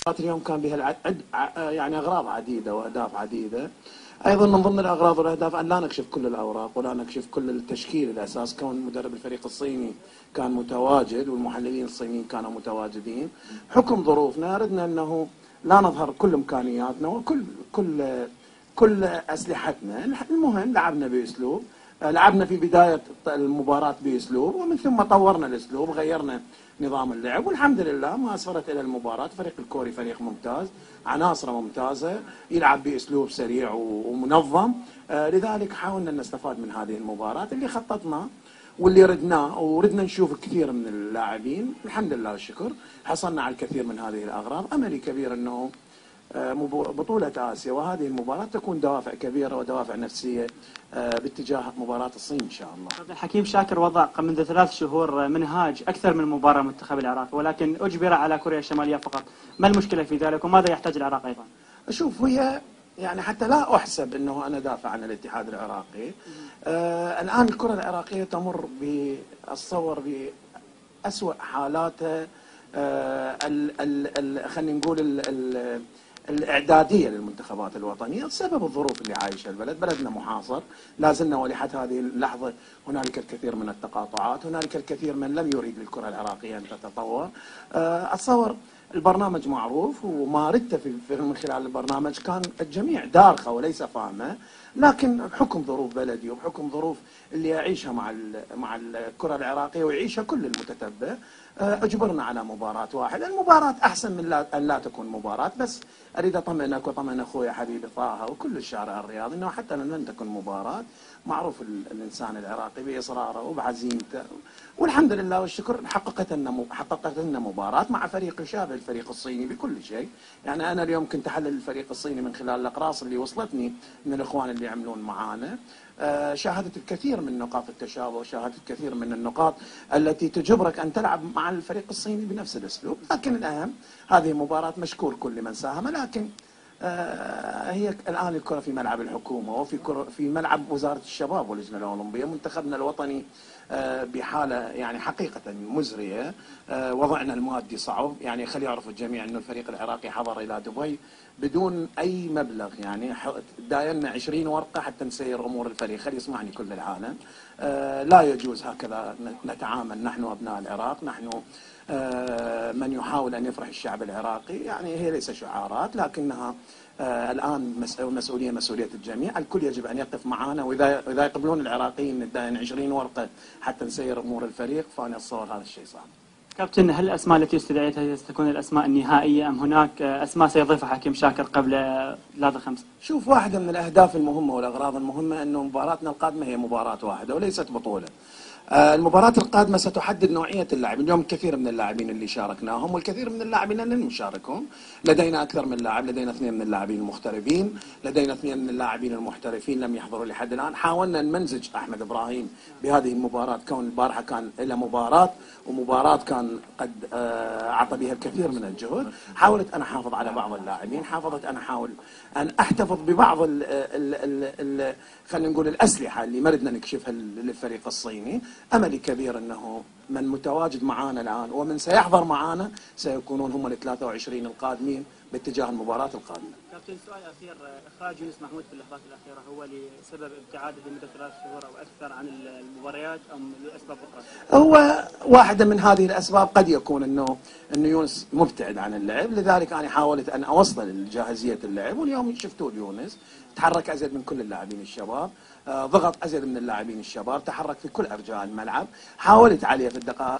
اليوم كان بها يعني اغراض عديده واهداف عديده. ايضا من ضمن الاغراض والاهداف ان لا نكشف كل الاوراق ولا نكشف كل التشكيل الاساس، كون مدرب الفريق الصيني كان متواجد والمحللين الصينيين كانوا متواجدين. حكم ظروفنا ردنا انه لا نظهر كل امكانياتنا وكل اسلحتنا. المهم لعبنا باسلوب، لعبنا في بدايه المباراه باسلوب، ومن ثم طورنا الاسلوب، غيرنا نظام اللعب، والحمد لله ما اسفرت الى المباراه. فريق الكوري فريق ممتاز، عناصره ممتازه، يلعب باسلوب سريع ومنظم. لذلك حاولنا ان نستفاد من هذه المباراه اللي خططنا واللي ردناه، وردنا نشوف كثير من اللاعبين. الحمد لله والشكر حصلنا على الكثير من هذه الاغراض. املي كبير انه بطولة آسيا وهذه المباراة تكون دوافع كبيرة ودوافع نفسية باتجاه مباراة الصين إن شاء الله. كابتن حكيم شاكر وضع منذ 3 شهور منهاج أكثر من مباراة المنتخب العراقي، ولكن أجبر على كوريا الشمالية فقط. ما المشكلة في ذلك وماذا يحتاج العراق أيضا؟ أشوف هي يعني حتى لا أحسب أنه أنا دافع عن الاتحاد العراقي. الآن الكرة العراقية تمر بالصور بأسوأ حالاتها، خلينا نقول الإعدادية للمنتخبات الوطنية بسبب الظروف اللي عايشها البلد. بلدنا محاصر، لا زلنا ولحد هذه اللحظة هنالك الكثير من التقاطعات، هنالك الكثير من لم يريد للكرة العراقية أن تتطور. أتصور البرنامج معروف، وما ردت من خلال البرنامج كان الجميع دارخة وليس فاهمة، لكن بحكم ظروف بلدي وبحكم ظروف اللي يعيشها مع الكرة العراقية ويعيشها كل المتتبع، اجبرنا على مباراة واحدة. المباراة احسن من أن لا تكون مباراة، بس اريد اطمئنك واطمئن اخوي حبيبي طه وكل الشارع الرياضي انه حتى لن تكون مباراة. معروف الانسان العراقي باصراره وبعزيمته، والحمد لله والشكر حققت لنا مباراة مع فريق يشابه الفريق الصيني بكل شيء. يعني انا اليوم كنت احلل الفريق الصيني من خلال الاقراص اللي وصلتني من الاخوان اللي يعملون معانا. شاهدت الكثير من نقاط التشابه، وشاهدت الكثير من النقاط التي تجبرك أن تلعب مع الفريق الصيني بنفس الأسلوب. لكن الأهم هذه مباراة مشكور كل من ساهم، لكن هي الآن الكرة في ملعب الحكومة في ملعب وزارة الشباب واللجنة الأولمبية. منتخبنا الوطني بحالة يعني حقيقة مزرية. وضعنا المادي صعب، يعني خلي يعرفوا الجميع أنه الفريق العراقي حضر إلى دبي بدون أي مبلغ، يعني داينا 20 ورقة حتى نسير أمور الفريق. خلي يسمعني كل العالم، لا يجوز هكذا نتعامل نحن أبناء العراق. نحن من يحاول أن يفرح الشعب العراقي، يعني هي ليس شعارات لكنها الآن مسؤولية الجميع. الكل يجب أن يقف معنا، وإذا يقبلون العراقيين نداين 20 ورقة حتى نسير أمور الفريق، فأنا أتصور هذا الشيء صعب. كابتن، هل الأسماء التي استدعيتها ستكون الأسماء النهائية أم هناك أسماء سيضيفها حكيم شاكر قبل 3/5؟ شوف، واحدة من الأهداف المهمة والأغراض المهمة أنه مباراتنا القادمة هي مباراة واحدة وليست بطولة. المباراة القادمة ستحدد نوعية اللاعبين. اليوم كثير من اللاعبين اللي شاركناهم والكثير من اللاعبين لن نشاركهم. لدينا أكثر من لاعب، لدينا 2 من اللاعبين المغتربين، لدينا 2 من اللاعبين المحترفين لم يحضروا لحد الآن. حاولنا أن نمزج أحمد إبراهيم بهذه المباراة، كون البارحة كان له مباراة ومباراة كان قد أعطى بها الكثير من الجهد. حاولت أن أحافظ على بعض اللاعبين، حاولت أن أحاول أن أحتفظ ببعض خلينا نقول الأسلحة اللي ما ردنا نكشفها للفريق الصيني. أملي كبير أنه من متواجد معنا الآن ومن سيحضر معنا سيكونون هم ال 23 القادمين باتجاه المباراة القادمة. كابتن، سؤال أخير، إخراج يونس محمود في اللحظات الأخيرة هو لسبب ابتعاده لمدة 3 شهور أو أكثر عن المباريات أم لأسباب أخرى؟ هو واحدة من هذه الأسباب، قد يكون أنه يونس مبتعد عن اللعب، لذلك أنا حاولت أن أوصل لجاهزية اللعب. واليوم شفتوا يونس تحرك أزيد من كل اللاعبين الشباب، ضغط أزيد من اللاعبين الشباب، تحرك في كل أرجاء الملعب. حاولت عليه في الدقائق